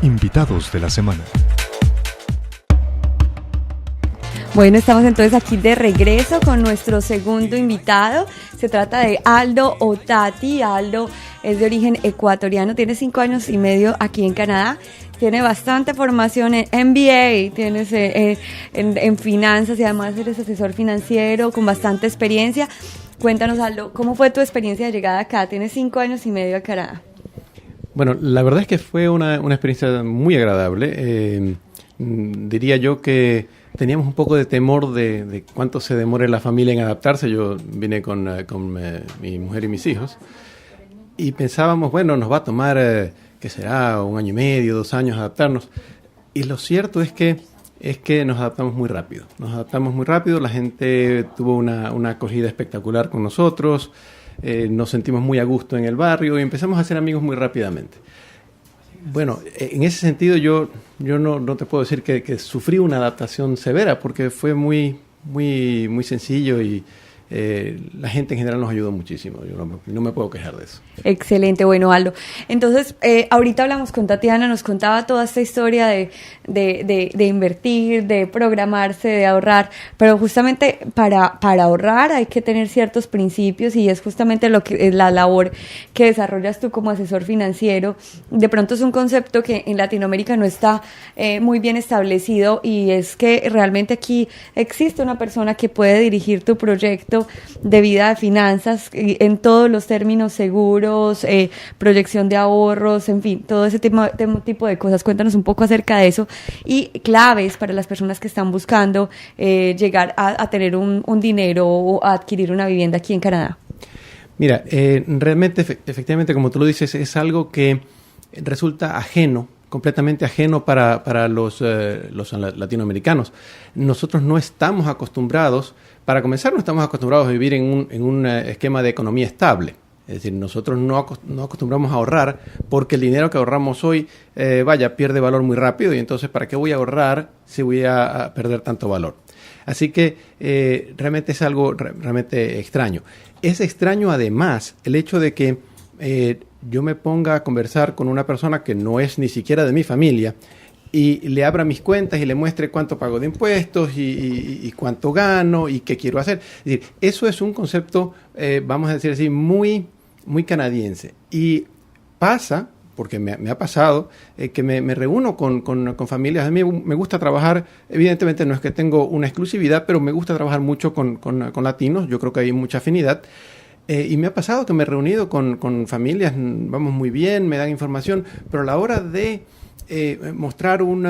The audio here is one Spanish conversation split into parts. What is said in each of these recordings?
Invitados de la semana. Bueno, estamos entonces aquí de regreso con nuestro segundo invitado. Se trata de Aldo Ottati. Aldo es de origen ecuatoriano, tiene 5 años y medio aquí en Canadá. Tiene bastante formación en MBA, tienes en finanzas y además eres asesor financiero con bastante experiencia. Cuéntanos, Aldo, ¿cómo fue tu experiencia de llegada acá? Tienes 5 años y medio a Canadá. Bueno, la verdad es que fue una experiencia muy agradable. Diría yo que teníamos un poco de temor de cuánto se demore la familia en adaptarse. Yo vine con mi mujer y mis hijos y pensábamos, bueno, nos va a tomar, ¿qué será? 1 año y medio, 2 años adaptarnos. Y lo cierto es que nos adaptamos muy rápido. La gente tuvo una acogida espectacular con nosotros. Nos sentimos muy a gusto en el barrio y empezamos a hacer amigos muy rápidamente. Bueno, en ese sentido yo no te puedo decir que sufrí una adaptación severa porque fue muy sencillo y la gente en general nos ayudó muchísimo. Yo no me puedo quejar de eso. Excelente, bueno, Aldo. Entonces, ahorita hablamos con Tatiana, nos contaba toda esta historia de invertir, de programarse, de ahorrar, pero justamente para ahorrar hay que tener ciertos principios y es justamente lo que es la labor que desarrollas tú como asesor financiero. De pronto es un concepto que en Latinoamérica no está muy bien establecido y es que realmente aquí existe una persona que puede dirigir tu proyecto de vida de finanzas en todos los términos seguros, proyección de ahorros, en fin, todo ese tipo de cosas. Cuéntanos un poco acerca de eso y claves para las personas que están buscando llegar a tener un dinero o a adquirir una vivienda aquí en Canadá. Mira, realmente, efectivamente, como tú lo dices, es algo que resulta completamente ajeno para los latinoamericanos. Nosotros no estamos acostumbrados, para comenzar, no estamos acostumbrados a vivir en un esquema de economía estable. Es decir, nosotros no acostumbramos a ahorrar porque el dinero que ahorramos hoy, pierde valor muy rápido y entonces, ¿para qué voy a ahorrar si voy a perder tanto valor? Así que realmente es algo realmente extraño. Es extraño además el hecho de que yo me ponga a conversar con una persona que no es ni siquiera de mi familia y le abra mis cuentas y le muestre cuánto pago de impuestos y cuánto gano y qué quiero hacer. Es decir, eso es un concepto, vamos a decir así, muy canadiense. Y pasa, porque me ha pasado, que me reúno con familias. A mí me gusta trabajar, evidentemente no es que tengo una exclusividad, pero me gusta trabajar mucho con latinos. Yo creo que hay mucha afinidad. Y me ha pasado que me he reunido con familias, vamos muy bien, me dan información, pero a la hora de mostrar un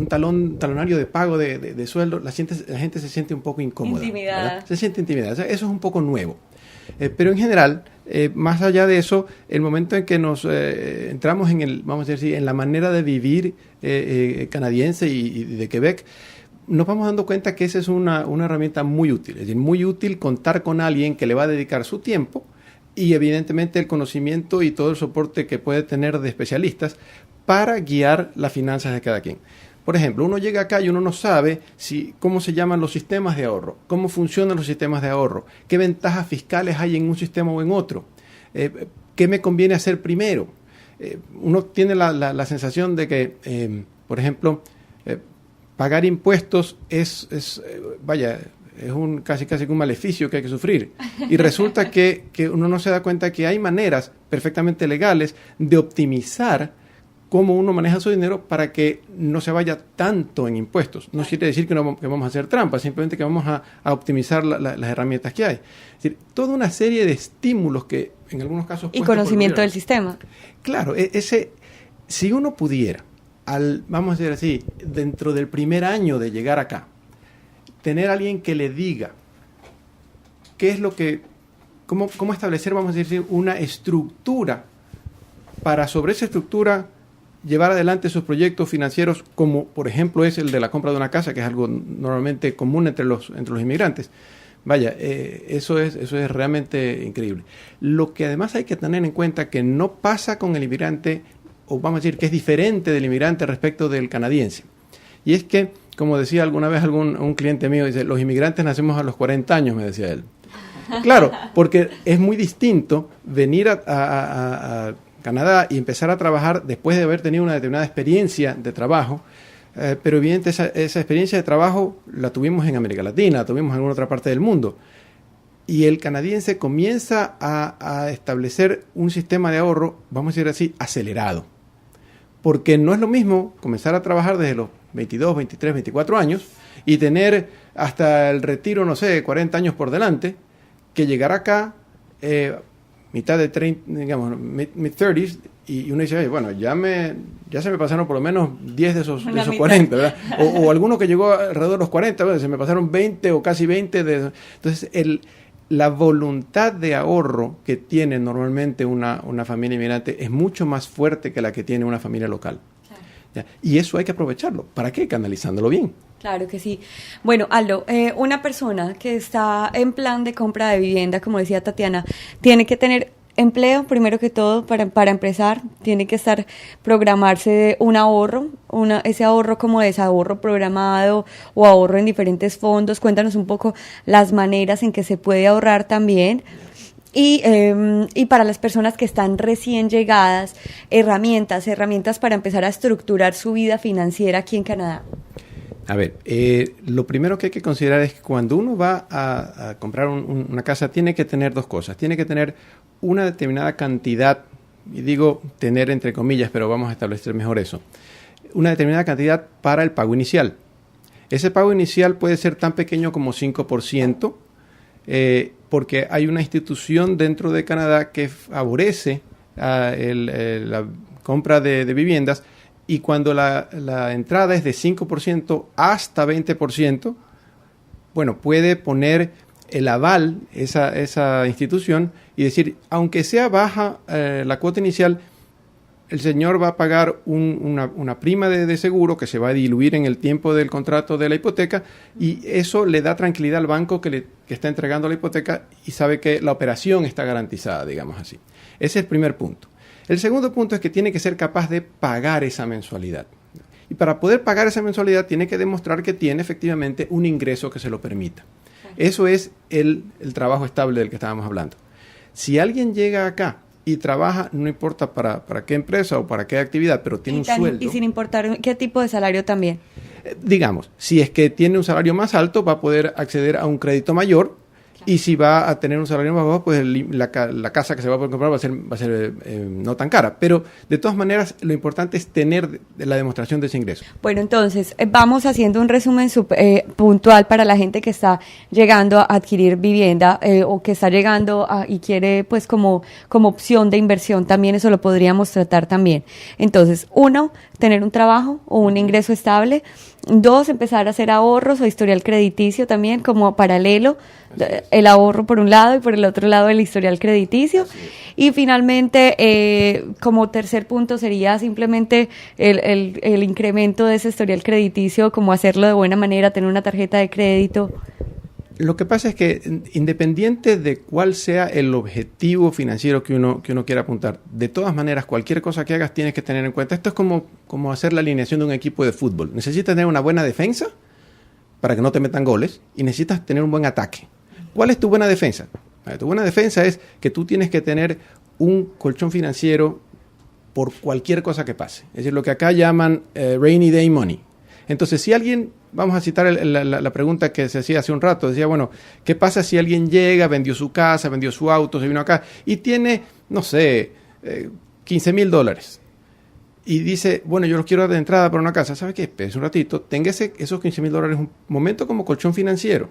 talonario de pago de sueldo, la gente se siente un poco incómoda. Intimidada. ¿Verdad? Se siente intimidada. O sea, eso es un poco nuevo. Pero en general, más allá de eso, el momento en que nos entramos vamos a decir, en la manera de vivir canadiense y de Quebec, nos vamos dando cuenta que esa es una herramienta muy útil. Es decir, muy útil contar con alguien que le va a dedicar su tiempo y evidentemente el conocimiento y todo el soporte que puede tener de especialistas para guiar las finanzas de cada quien. Por ejemplo, uno llega acá y uno no sabe cómo se llaman los sistemas de ahorro, cómo funcionan los sistemas de ahorro, qué ventajas fiscales hay en un sistema o en otro, qué me conviene hacer primero. Uno tiene la sensación de que, por ejemplo, pagar impuestos es casi un maleficio que hay que sufrir. Y resulta que uno no se da cuenta que hay maneras perfectamente legales de optimizar cómo uno maneja su dinero para que no se vaya tanto en impuestos. No quiere decir que vamos a hacer trampas, simplemente que vamos a optimizar las herramientas que hay. Es decir, toda una serie de estímulos que en algunos casos... Y conocimiento del sistema. Claro, si uno pudiera, vamos a decir así, dentro del primer año de llegar acá, tener a alguien que le diga qué es lo que, cómo establecer, vamos a decir, una estructura para sobre esa estructura llevar adelante sus proyectos financieros, como por ejemplo es el de la compra de una casa, que es algo normalmente común entre los inmigrantes. Eso es realmente increíble. Lo que además hay que tener en cuenta que no pasa con el inmigrante, o vamos a decir que es diferente del inmigrante respecto del canadiense. Y es que, como decía alguna vez un cliente mío, dice, los inmigrantes nacemos a los 40 años, me decía él. Claro, porque es muy distinto venir a Canadá y empezar a trabajar después de haber tenido una determinada experiencia de trabajo, pero evidentemente esa experiencia de trabajo la tuvimos en América Latina, la tuvimos en alguna otra parte del mundo. Y el canadiense comienza a establecer un sistema de ahorro, vamos a decir así, acelerado. Porque no es lo mismo comenzar a trabajar desde los 22, 23, 24 años y tener hasta el retiro, no sé, 40 años por delante, que llegar acá, mitad de 30, digamos, mid-30s, y uno dice, oye, bueno, ya se me pasaron por lo menos 10 de esos 40, ¿verdad? O alguno que llegó alrededor de los 40, ¿verdad? Se me pasaron 20 o casi 20 de esos. Entonces, la voluntad de ahorro que tiene normalmente una familia inmigrante es mucho más fuerte que la que tiene una familia local. Claro. ¿Ya? Y eso hay que aprovecharlo. ¿Para qué? Canalizándolo bien. Claro que sí. Bueno, Aldo, una persona que está en plan de compra de vivienda, como decía Tatiana, tiene que tener empleo, primero que todo, para empezar, tiene que programarse de un ahorro, ese ahorro como desahorro programado o ahorro en diferentes fondos. Cuéntanos un poco las maneras en que se puede ahorrar también. Y para las personas que están recién llegadas, herramientas para empezar a estructurar su vida financiera aquí en Canadá. A ver, lo primero que hay que considerar es que cuando uno va a comprar una casa tiene que tener dos cosas. Tiene que tener una determinada cantidad, y digo tener entre comillas, pero vamos a establecer mejor eso, una determinada cantidad para el pago inicial. Ese pago inicial puede ser tan pequeño como 5%, porque hay una institución dentro de Canadá que favorece la compra de viviendas. Y cuando la entrada es de 5% hasta 20%, bueno, puede poner el aval esa institución y decir, aunque sea baja la cuota inicial, el señor va a pagar una prima de seguro que se va a diluir en el tiempo del contrato de la hipoteca, y eso le da tranquilidad al banco que está entregando la hipoteca y sabe que la operación está garantizada, digamos así. Ese es el primer punto. El segundo punto es que tiene que ser capaz de pagar esa mensualidad. Y para poder pagar esa mensualidad tiene que demostrar que tiene efectivamente un ingreso que se lo permita. Eso es el trabajo estable del que estábamos hablando. Si alguien llega acá y trabaja, no importa para qué empresa o para qué actividad, pero tiene un sueldo. Y sin importar qué tipo de salario también. Digamos, si es que tiene un salario más alto, va a poder acceder a un crédito mayor. Y si va a tener un salario más bajo, pues la casa que se va a poder comprar va a ser no tan cara. Pero de todas maneras, lo importante es tener la demostración de ese ingreso. Bueno, entonces, vamos haciendo un resumen puntual para la gente que está llegando a adquirir vivienda o que está llegando y quiere, pues, como opción de inversión. También eso lo podríamos tratar también. Entonces, 1, tener un trabajo o un ingreso estable. 2, empezar a hacer ahorros o historial crediticio también como paralelo, el ahorro por un lado y por el otro lado el historial crediticio. Y finalmente, como tercer punto sería simplemente el incremento de ese historial crediticio, como hacerlo de buena manera, tener una tarjeta de crédito. Lo que pasa es que independiente de cuál sea el objetivo financiero que uno quiera apuntar, de todas maneras, cualquier cosa que hagas tienes que tener en cuenta. Esto es como hacer la alineación de un equipo de fútbol. Necesitas tener una buena defensa para que no te metan goles y necesitas tener un buen ataque. ¿Cuál es tu buena defensa? Tu buena defensa es que tú tienes que tener un colchón financiero por cualquier cosa que pase. Es decir, lo que acá llaman rainy day money. Entonces, si alguien, vamos a citar la pregunta que se hacía hace un rato, decía, bueno, ¿qué pasa si alguien llega, vendió su casa, vendió su auto, se vino acá y tiene, no sé, $15,000? Y dice, bueno, yo los quiero dar de entrada para una casa. ¿Sabe qué? Espérese un ratito, tenga esos $15,000 un momento como colchón financiero.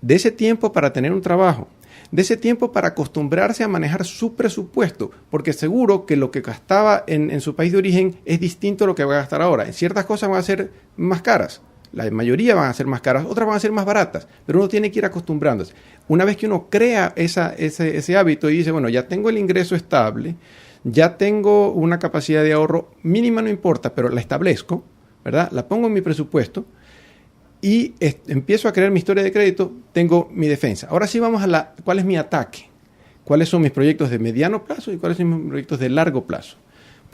De ese tiempo para tener un trabajo. De ese tiempo para acostumbrarse a manejar su presupuesto, porque seguro que lo que gastaba en su país de origen es distinto a lo que va a gastar ahora. En ciertas cosas van a ser más caras, la mayoría van a ser más caras, otras van a ser más baratas, pero uno tiene que ir acostumbrándose. Una vez que uno crea ese hábito y dice, bueno, ya tengo el ingreso estable, ya tengo una capacidad de ahorro mínima, no importa, pero la establezco, ¿verdad? La pongo en mi presupuesto, y empiezo a crear mi historia de crédito, tengo mi defensa. Ahora sí vamos a ¿cuál es mi ataque? ¿Cuáles son mis proyectos de mediano plazo y cuáles son mis proyectos de largo plazo?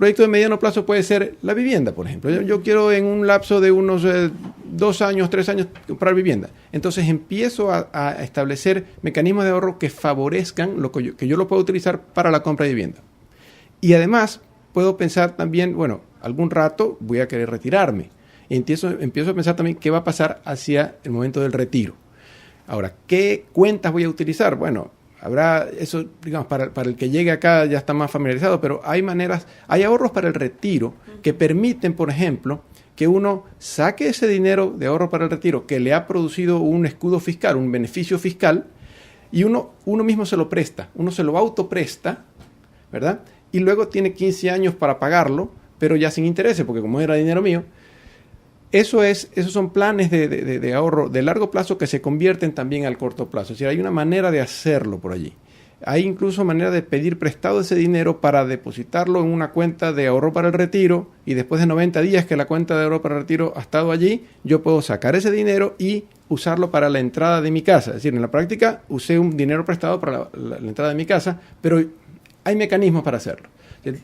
proyecto de mediano plazo puede ser la vivienda, por ejemplo. Yo quiero en un lapso de unos 2 años, 3 años comprar vivienda. Entonces empiezo a establecer mecanismos de ahorro que favorezcan que yo lo puedo utilizar para la compra de vivienda. Y además puedo pensar también, bueno, algún rato voy a querer retirarme. Y empiezo a pensar también qué va a pasar hacia el momento del retiro. Ahora, ¿qué cuentas voy a utilizar? Bueno, habrá eso, digamos, para el que llegue acá ya está más familiarizado, pero hay ahorros para el retiro que permiten, por ejemplo, que uno saque ese dinero de ahorro para el retiro que le ha producido un escudo fiscal, un beneficio fiscal, y uno mismo se lo presta, uno se lo autopresta, ¿verdad? Y luego tiene 15 años para pagarlo, pero ya sin intereses, porque como era dinero mío. Esos son planes de ahorro de largo plazo que se convierten también al corto plazo. Es decir, hay una manera de hacerlo por allí. Hay incluso manera de pedir prestado ese dinero para depositarlo en una cuenta de ahorro para el retiro, y después de 90 días que la cuenta de ahorro para el retiro ha estado allí, yo puedo sacar ese dinero y usarlo para la entrada de mi casa. Es decir, en la práctica usé un dinero prestado para la entrada de mi casa, pero hay mecanismos para hacerlo.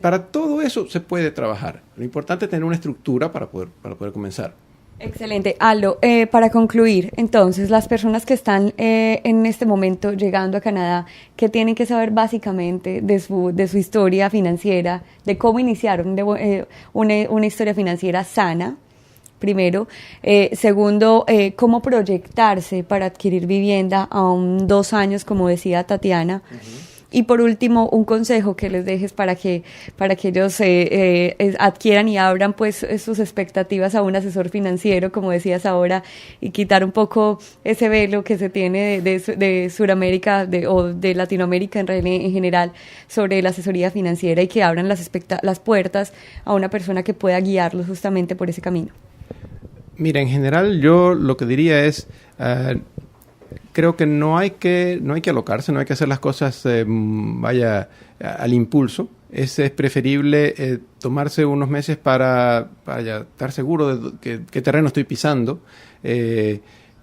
Para todo eso se puede trabajar. Lo importante es tener una estructura para poder comenzar. Excelente. Aldo, para concluir, entonces, las personas que están en este momento llegando a Canadá, ¿qué tienen que saber básicamente de su historia financiera, de cómo iniciaron una historia financiera sana? Primero. Segundo, cómo proyectarse para adquirir vivienda a 2 años, como decía Tatiana. Uh-huh. Y por último, un consejo que les dejes para que ellos adquieran y abran pues sus expectativas a un asesor financiero, como decías ahora, y quitar un poco ese velo que se tiene de Sudamérica o de Latinoamérica en general sobre la asesoría financiera, y que abran las puertas a una persona que pueda guiarlos justamente por ese camino. Mira, en general yo lo que diría es... creo que no hay que alocarse, no hay que hacer las cosas al impulso. Es preferible tomarse unos meses para estar seguro de qué terreno estoy pisando,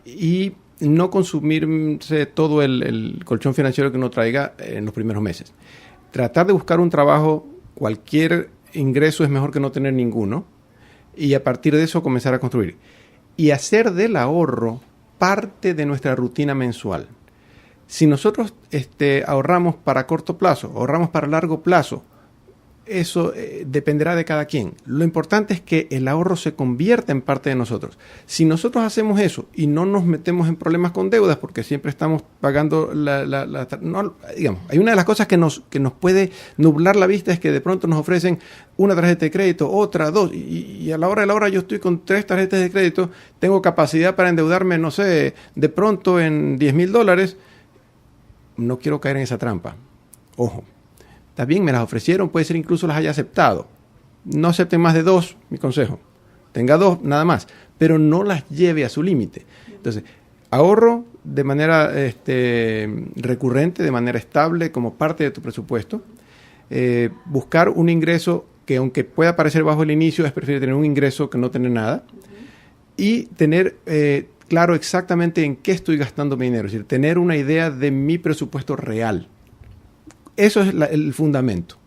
y no consumirse todo el colchón financiero que uno traiga en los primeros meses. Tratar de buscar un trabajo, cualquier ingreso es mejor que no tener ninguno, y a partir de eso comenzar a construir. Y hacer del ahorro parte de nuestra rutina mensual. Si nosotros ahorramos para corto plazo, ahorramos para largo plazo, eso dependerá de cada quien. Lo importante es que el ahorro se convierta en parte de nosotros. Si nosotros hacemos eso y no nos metemos en problemas con deudas, porque siempre estamos pagando digamos, hay una de las cosas que nos puede nublar la vista, es que de pronto nos ofrecen una tarjeta de crédito, otra, 2, y a la hora de la hora yo estoy con 3 tarjetas de crédito, tengo capacidad para endeudarme, no sé, de pronto en $10,000. No quiero caer en esa trampa. Ojo. Está bien, me las ofrecieron, puede ser incluso las haya aceptado. No acepten más de 2, mi consejo. Tenga 2, nada más, pero no las lleve a su límite. Entonces, ahorro de manera recurrente, de manera estable, como parte de tu presupuesto. Buscar un ingreso que, aunque pueda parecer bajo el inicio, es preferible tener un ingreso que no tener nada. Y tener claro exactamente en qué estoy gastando mi dinero. Es decir, tener una idea de mi presupuesto real. Eso es el fundamento.